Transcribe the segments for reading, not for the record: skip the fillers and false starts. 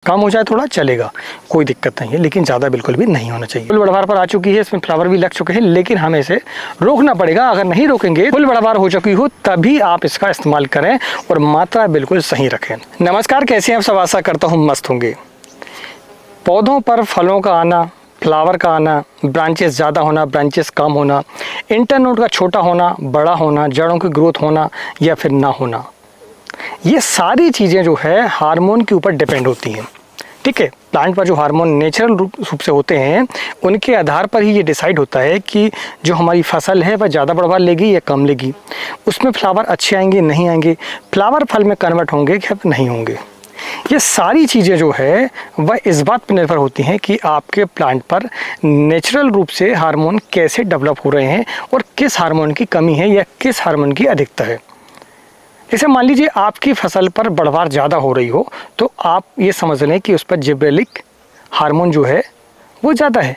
कम हो जाए थोड़ा चलेगा, कोई दिक्कत नहीं है, लेकिन ज़्यादा बिल्कुल भी नहीं होना चाहिए। फुल बढ़वार पर आ चुकी है, इसमें फ्लावर भी लग चुके हैं, लेकिन हमें इसे रोकना पड़ेगा। अगर नहीं रोकेंगे, फुल बढ़वार हो चुकी हो तभी आप इसका इस्तेमाल करें और मात्रा बिल्कुल सही रखें। नमस्कार, कैसे हैं आप सब? आशा करता हूँ मस्त होंगे। पौधों पर फलों का आना, फ्लावर का आना, ब्रांचेस ज़्यादा होना, ब्रांचेस कम होना, इंटरनोड का छोटा होना, बड़ा होना, जड़ों की ग्रोथ होना या फिर ना होना, ये सारी चीज़ें जो है हार्मोन के ऊपर डिपेंड होती हैं। ठीक है, प्लांट पर जो हार्मोन नेचुरल रूप से होते हैं उनके आधार पर ही ये डिसाइड होता है कि जो हमारी फसल है वह ज़्यादा बढ़वार लेगी या कम लेगी, उसमें फ्लावर अच्छे आएंगे नहीं आएंगे, फ्लावर फल में कन्वर्ट होंगे या नहीं होंगे। ये सारी चीज़ें जो है वह इस बात पर निर्भर होती हैं कि आपके प्लांट पर नेचुरल रूप से हार्मोन कैसे डेवलप हो रहे हैं और किस हार्मोन की कमी है या किस हार्मोन की अधिकता है। जैसे मान लीजिए आपकी फसल पर बढ़वार ज़्यादा हो रही हो तो आप ये समझ लें कि उस पर जिब्रेलिक हार्मोन जो है वो ज़्यादा है।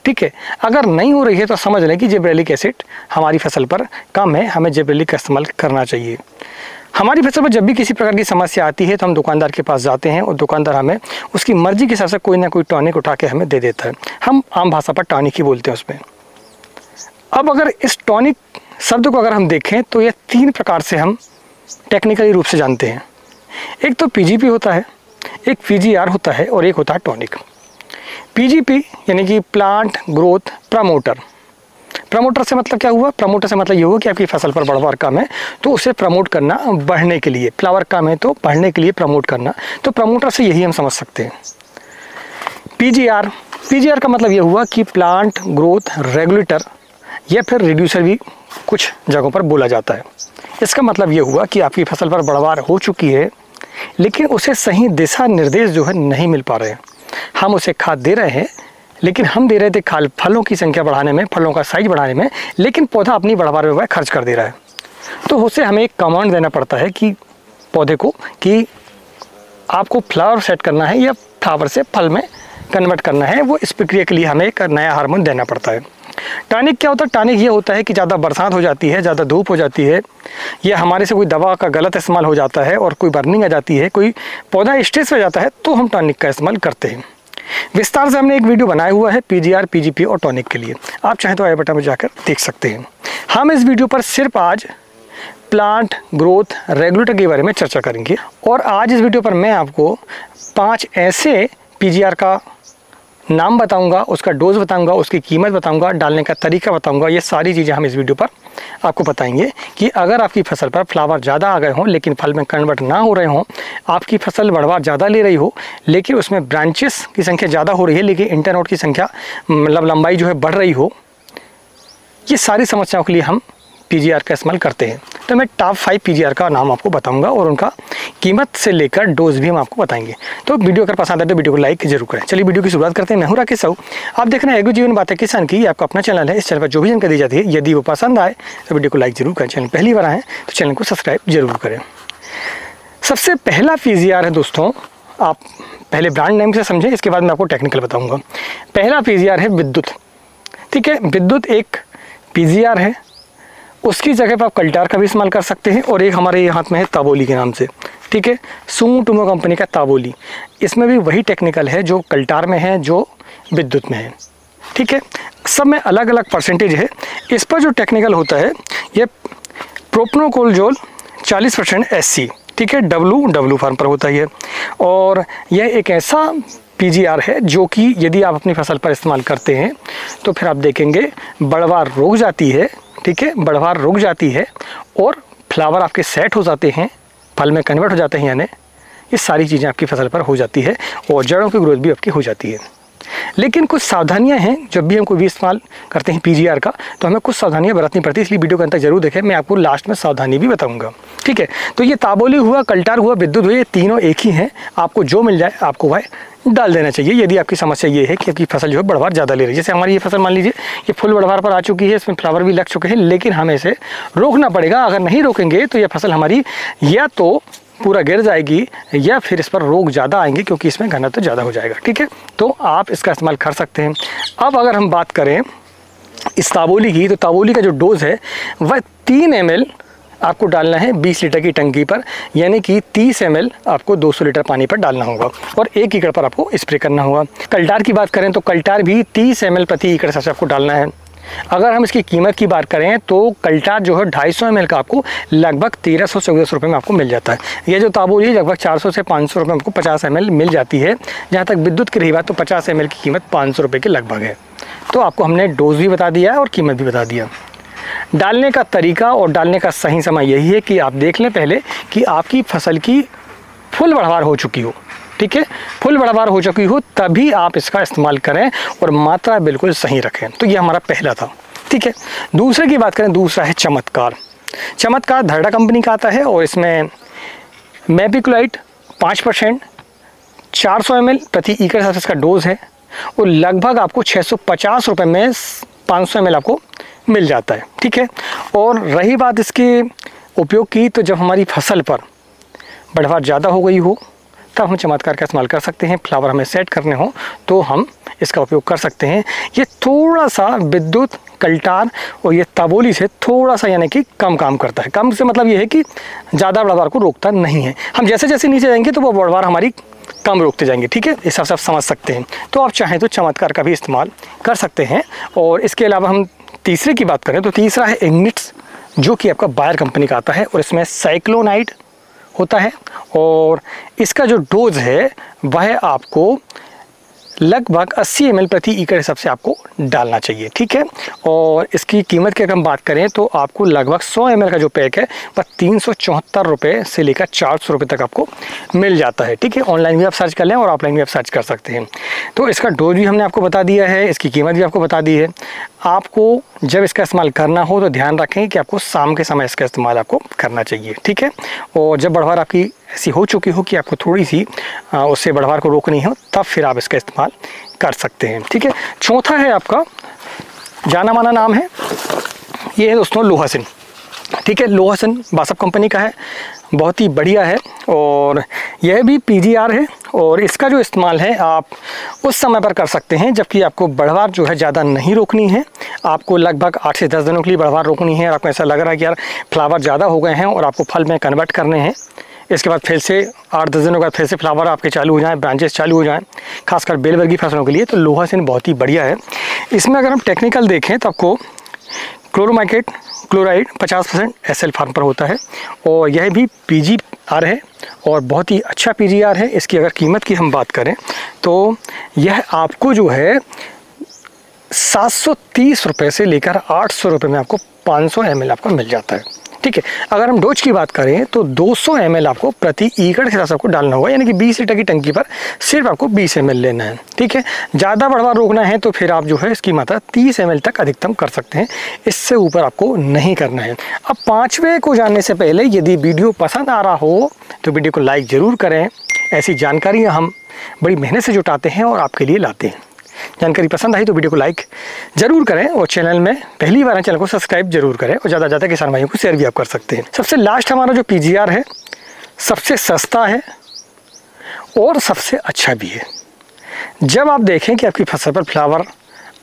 ठीक है, अगर नहीं हो रही है तो समझ लें कि जिब्रेलिक एसिड हमारी फसल पर कम है, हमें जिब्रेलिक का इस्तेमाल करना चाहिए। हमारी फसल पर जब भी किसी प्रकार की समस्या आती है तो हम दुकानदार के पास जाते हैं और दुकानदार हमें उसकी मर्जी के हिसाब से कोई ना कोई टॉनिक उठा के हमें दे देता है। हम आम भाषा पर टॉनिक ही बोलते हैं उसमें। अब अगर इस टॉनिक शब्द को अगर हम देखें तो यह 3 प्रकार से हम टेक्निकली रूप से जानते हैं। एक तो पीजीपी होता है, एक पीजीआर होता है और एक होता है टॉनिक। पीजीपी यानी कि प्लांट ग्रोथ प्रमोटर। प्रमोटर से मतलब क्या हुआ? प्रमोटर से मतलब ये हुआ कि आपकी फसल पर बढ़वार कम है तो उसे प्रमोट करना बढ़ने के लिए, फ्लावर कम है तो बढ़ने के लिए प्रमोट करना, तो प्रमोटर से यही हम समझ सकते हैं। पीजीआर, पीजीआर का मतलब ये हुआ कि प्लांट ग्रोथ रेगुलेटर या फिर रिड्यूसर भी कुछ जगहों पर बोला जाता है। इसका मतलब ये हुआ कि आपकी फसल पर बढ़वार हो चुकी है लेकिन उसे सही दिशा निर्देश जो है नहीं मिल पा रहे हैं। हम उसे खाद दे रहे हैं लेकिन हम दे रहे थे फलों की संख्या बढ़ाने में, फलों का साइज बढ़ाने में, लेकिन पौधा अपनी बढ़वार में वह खर्च कर दे रहा है। तो उसे हमें एक कमांड देना पड़ता है कि पौधे को कि आपको फ्लावर सेट करना है या फ्लावर से फल में कन्वर्ट करना है। वो इस प्रक्रिया के लिए हमें एक नया हार्मोन देना पड़ता है। टॉनिक क्या होता है? टॉनिक ये होता है कि ज़्यादा बरसात हो जाती है, ज़्यादा धूप हो जाती है, या हमारे से कोई दवा का गलत इस्तेमाल हो जाता है और कोई बर्निंग आ जाती है, कोई पौधा स्ट्रेस हो जाता है तो हम टॉनिक का इस्तेमाल करते हैं। विस्तार से हमने एक वीडियो बनाया हुआ है पीजीआर, पीजीपी और टॉनिक के लिए, आप चाहें तो आई बटन में जाकर देख सकते हैं। हम इस वीडियो पर सिर्फ आज प्लांट ग्रोथ रेगुलेटर के बारे में चर्चा करेंगे और आज इस वीडियो पर मैं आपको 5 ऐसे पीजीआर का नाम बताऊंगा, उसका डोज बताऊंगा, उसकी कीमत बताऊंगा, डालने का तरीका बताऊंगा। ये सारी चीज़ें हम इस वीडियो पर आपको बताएंगे कि अगर आपकी फसल पर फ्लावर ज़्यादा आ गए हों लेकिन फल में कन्वर्ट ना हो रहे हों, आपकी फसल बढ़वार ज़्यादा ले रही हो लेकिन उसमें ब्रांचेस की संख्या ज़्यादा हो रही है लेकिन इंटरनोड की संख्या मतलब लंबाई जो है बढ़ रही हो, ये सारी समस्याओं के लिए हम पीजीआर का इस्तेमाल करते हैं। तो मैं टॉप 5 पीजीआर का नाम आपको बताऊंगा और उनका कीमत से लेकर डोज भी हम आपको बताएंगे। तो वीडियो अगर पसंद आए तो वीडियो को लाइक जरूर करें। चलिए वीडियो की शुरुआत करते हैं। मैं हूं राकेश साहू, आप देख रहे हैं एग्रो जीवन बातें किसान की। आपका अपना चैनल है, इस चैनल पर जो भी जानकारी दी जाती है यदि वो पसंद आए तो वीडियो को लाइक जरूर करें। चैनल पहली बार आए तो चैनल को सब्सक्राइब जरूर करें। सबसे पहला पीजीआर है दोस्तों, आप पहले ब्रांड नेम से समझें, इसके बाद मैं आपको टेक्निकल बताऊँगा। पहला पीजीआर है विद्युत। ठीक है, विद्युत एक पीजीआर है, उसकी जगह पर आप कल्टार का भी इस्तेमाल कर सकते हैं और एक हमारे हाथ में है ताबोली के नाम से। ठीक है, सुमोटोमो कंपनी का ताबोली, इसमें भी वही टेक्निकल है जो कल्टार में है, जो विद्युत में है। ठीक है, सब में अलग अलग परसेंटेज है। इस पर जो टेक्निकल होता है ये प्रोपनोकोलजोल 40% SC, ठीक है, डब्ल्यू फार्म पर होता है और यह एक ऐसा पीजीआर है जो कि यदि आप अपनी फसल पर इस्तेमाल करते हैं तो फिर आप देखेंगे बढ़वार रुक जाती है। ठीक है, बढ़वार रुक जाती है और फ्लावर आपके सेट हो जाते हैं, फल में कन्वर्ट हो जाते हैं, यानी ये सारी चीज़ें आपकी फसल पर हो जाती है और जड़ों की ग्रोथ भी आपकी हो जाती है। लेकिन कुछ सावधानियां हैं, जब भी हम कोई भी इस्तेमाल करते हैं पीजीआर का तो हमें कुछ सावधानियां बरतनी पड़ती है, इसलिए वीडियो के अंत तक जरूर देखें, मैं आपको लास्ट में सावधानी भी बताऊंगा। ठीक है, तो ये ताबोली हुआ, कल्टार हुआ, विद्युत हुआ, ये तीनों एक ही हैं। आपको जो मिल जाए आपको वह डाल देना चाहिए यदि आपकी समस्या ये है कि आपकी फसल जो है बढ़वार ज़्यादा ले रही है। जैसे हमारी ये फसल मान लीजिए ये फुल बढ़वार पर आ चुकी है, इसमें फ्लावर भी लग चुके हैं, लेकिन हमें इसे रोकना पड़ेगा। अगर नहीं रोकेंगे तो ये फसल हमारी या तो पूरा गिर जाएगी या फिर इस पर रोग ज़्यादा आएंगे क्योंकि इसमें घनत्व ज़्यादा हो जाएगा। ठीक है, तो आप इसका इस्तेमाल कर सकते हैं। अब अगर हम बात करें इस ताबोली की, तो ताबोली का जो डोज है वह 3 ml आपको डालना है 20 लीटर की टंकी पर, यानी कि 30 ml आपको 200 लीटर पानी पर डालना होगा और 1 एकड़ पर आपको स्प्रे करना होगा। कल्टार की बात करें तो कल्टार भी 30 ml प्रति एकड़ से आपको डालना है। अगर हम इसकी कीमत की बात करें तो कल्टार जो है 250 ml का आपको लगभग 1300-1400 रुपये में आपको मिल जाता है। ये जो ताबोली लगभग 400 से 500 रुपये में आपको 50 ml मिल जाती है। जहाँ तक विद्युत की रही बात तो 50 ml की कीमत 500 रुपये के लगभग है। तो आपको हमने डोज भी बता दिया है और कीमत भी बता दिया। डालने का तरीका और डालने का सही समय यही है कि आप देख लें पहले कि आपकी फसल की फुल बढ़वार हो चुकी हो, ठीक है, फुल बढ़वार हो चुकी हो तभी आप इसका इस्तेमाल करें और मात्रा बिल्कुल सही रखें। तो ये हमारा पहला था, ठीक है। दूसरे की बात करें, दूसरा है चमत्कार। चमत्कार धर्डा कंपनी का आता है और इसमें मैपिक्लोइड 5% 400 ml प्रति एकड़ से इसका डोज है और लगभग आपको 650 रुपये में 500 ml आपको मिल जाता है, ठीक है। और रही बात इसके उपयोग की, तो जब हमारी फसल पर बढ़वार ज़्यादा हो गई हो तब हम चमत्कार का इस्तेमाल कर सकते हैं। फ्लावर हमें सेट करने हो तो हम इसका उपयोग कर सकते हैं। ये थोड़ा सा विद्युत, कल्टार और ये ताबोली से थोड़ा सा यानी कि कम काम करता है। कम से मतलब ये है कि ज़्यादा बढ़वार को रोकता नहीं है। हम जैसे जैसे नीचे जाएंगे तो वो बढ़वार हमारी कम रोकते जाएंगे, ठीक है। इस सब समझ सकते हैं। तो आप चाहें तो चमत्कार का भी इस्तेमाल कर सकते हैं। और इसके अलावा हम तीसरे की बात करें तो तीसरा है इग्निट्स, जो कि आपका बायर कंपनी का आता है और इसमें साइक्लोनाइड होता है और इसका जो डोज है वह आपको लगभग 80 ml प्रति एकड़ हिसाब से आपको डालना चाहिए, ठीक है। और इसकी कीमत की अगर हम बात करें तो आपको लगभग 100 ml का जो पैक है वह 374 रुपये से लेकर 400 रुपये तक आपको मिल जाता है, ठीक है। ऑनलाइन भी आप सर्च कर लें और ऑफलाइन भी आप सर्च कर सकते हैं। तो इसका डोज भी हमने आपको बता दिया है, इसकी कीमत भी आपको बता दी है। आपको जब इसका इस्तेमाल करना हो तो ध्यान रखें कि आपको शाम के समय इसका इस्तेमाल आपको करना चाहिए, ठीक है। और जब बढ़वार आपकी ऐसी हो चुकी हो कि आपको थोड़ी सी उससे बढ़वार को रोकनी हो तब फिर आप इसका इस्तेमाल कर सकते हैं, ठीक है। चौथा है आपका जाना माना नाम है, ये है दोस्तों लोहासिन, ठीक है। लोहासिन बासप कंपनी का है, बहुत ही बढ़िया है और यह भी PGR है। और इसका जो इस्तेमाल है आप उस समय पर कर सकते हैं जबकि आपको बढ़वार जो है ज़्यादा नहीं रोकनी है। आपको लगभग 8 से 10 दिनों के लिए बढ़वार रोकनी है और आपको ऐसा लग रहा है कि यार फ्लावर ज़्यादा हो गए हैं और आपको फल में कन्वर्ट करने हैं। इसके बाद फिर से 8-10 दिनों के बाद फिर से फ्लावर आपके चालू हो जाएं, ब्रांचेस चालू हो जाएं, खासकर बेल वर्गीय फसलों के लिए तो लोहासिन बहुत ही बढ़िया है। इसमें अगर हम टेक्निकल देखें तो आपको क्लोरोमाइकेट क्लोराइड 50% SL फार्म पर होता है और यह भी PGR है और बहुत ही अच्छा PGR है। इसकी अगर कीमत की हम बात करें तो यह आपको जो है 730 रुपये से लेकर 800 रुपये में आपको 500 ml आपको मिल जाता है, ठीक है। अगर हम डोज की बात करें तो 200 ml आपको प्रति एकड़ के हिसाब से आपको डालना होगा, यानी कि 20 लीटर की टंकी पर सिर्फ आपको 20 ml लेना है, ठीक है। ज़्यादा बढ़वार रोकना है तो फिर आप जो है इसकी मात्रा 30 ml तक अधिकतम कर सकते हैं, इससे ऊपर आपको नहीं करना है। अब पाँचवें को जानने से पहले यदि वीडियो पसंद आ रहा हो तो वीडियो को लाइक ज़रूर करें। ऐसी जानकारियाँ हम बड़ी मेहनत से जुटाते हैं और आपके लिए लाते हैं। जानकारी पसंद आई तो वीडियो को लाइक जरूर करें और चैनल में पहली बार चैनल को सब्सक्राइब जरूर करें और ज़्यादा ज़्यादा किसान भाइयों को शेयर भी आप कर सकते हैं। सबसे लास्ट हमारा जो PGR है सबसे सस्ता है और सबसे अच्छा भी है। जब आप देखें कि आपकी फसल पर फ्लावर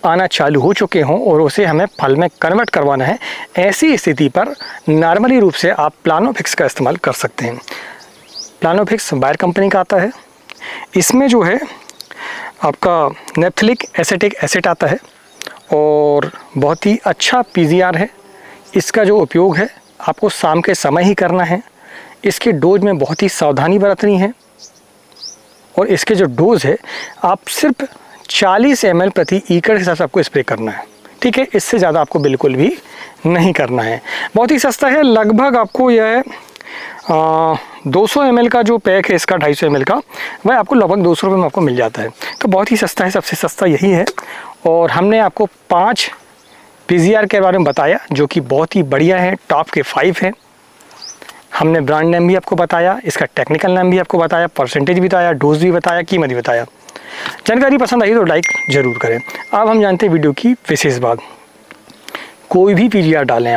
आना चालू हो चुके हों और उसे हमें फल में कन्वर्ट करवाना है, ऐसी स्थिति पर नॉर्मली रूप से आप प्लानोफिक्स का इस्तेमाल कर सकते हैं। प्लानोफिक्स बायर कंपनी का आता है। इसमें जो है आपका नेप्थलिक एसिटिक एसिड आता है और बहुत ही अच्छा PGR है। इसका जो उपयोग है आपको शाम के समय ही करना है। इसके डोज में बहुत ही सावधानी बरतनी है और इसके जो डोज है आप सिर्फ 40 ml प्रति एकड़ के हिसाब से आपको स्प्रे करना है, ठीक है। इससे ज़्यादा आपको बिल्कुल भी नहीं करना है। बहुत ही सस्ता है, लगभग आपको यह 200 ml का जो पैक है इसका 250 ml का वह आपको लगभग 200 रुपये में आपको मिल जाता है। तो बहुत ही सस्ता है, सबसे सस्ता यही है। और हमने आपको 5 PGR के बारे में बताया जो कि बहुत ही बढ़िया है, टॉप के 5 है। हमने ब्रांड नेम भी आपको बताया, इसका टेक्निकल नेम भी आपको बताया, परसेंटेज भी बताया, डोज भी बताया, कीमत भी बताया। जानकारी पसंद आई तो लाइक ज़रूर करें। अब हम जानते हैं वीडियो की विशेष बात। कोई भी PGR डालें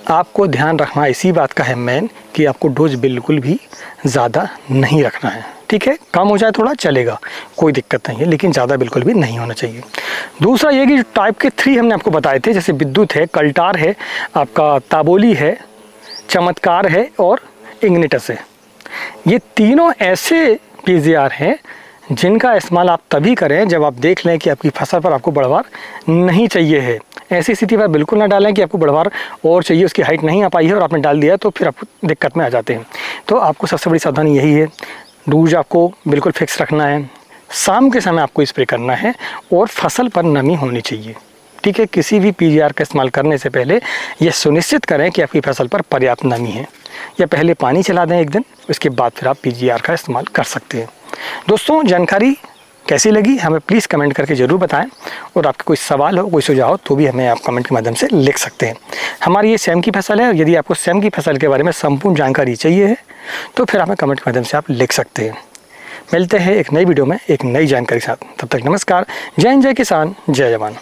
आपको ध्यान रखना इसी बात का है मेन कि आपको डोज बिल्कुल भी ज़्यादा नहीं रखना है, ठीक है। कम हो जाए थोड़ा चलेगा, कोई दिक्कत नहीं है, लेकिन ज़्यादा बिल्कुल भी नहीं होना चाहिए। दूसरा ये कि टाइप के 3 हमने आपको बताए थे, जैसे विद्युत है, कल्टार है, आपका ताबोली है चमत्कार है और इग्निटस है। ये तीनों ऐसे पीजीआर हैं जिनका इस्तेमाल आप तभी करें जब आप देख लें कि आपकी फसल पर आपको बढ़वार नहीं चाहिए है। ऐसी स्थिति पर बिल्कुल ना डालें कि आपको बढ़वार और चाहिए, उसकी हाइट नहीं आ पाई है और आपने डाल दिया तो फिर आपको दिक्कत में आ जाते हैं। तो आपको सबसे बड़ी सावधानी यही है, डोज आपको बिल्कुल फिक्स रखना है, शाम के समय आपको स्प्रे करना है और फसल पर नमी होनी चाहिए। ठीक है, किसी भी पीजीआर का इस्तेमाल करने से पहले यह सुनिश्चित करें कि आपकी फसल पर पर्याप्त नमी है, या पहले पानी चला दें एक दिन, उसके बाद फिर आप पीजीआर का इस्तेमाल कर सकते हैं। दोस्तों, जानकारी कैसी लगी हमें प्लीज़ कमेंट करके ज़रूर बताएं, और आपका कोई सवाल हो, कोई सुझाव हो तो भी हमें आप कमेंट के माध्यम से लिख सकते हैं। हमारी ये सेम की फसल है, और यदि आपको सेम की फसल के बारे में संपूर्ण जानकारी चाहिए है तो फिर हमें कमेंट के माध्यम से आप लिख सकते हैं। मिलते हैं एक नई वीडियो में एक नई जानकारी के साथ, तब तक नमस्कार। जय हिंद, जय किसान, जय जवान।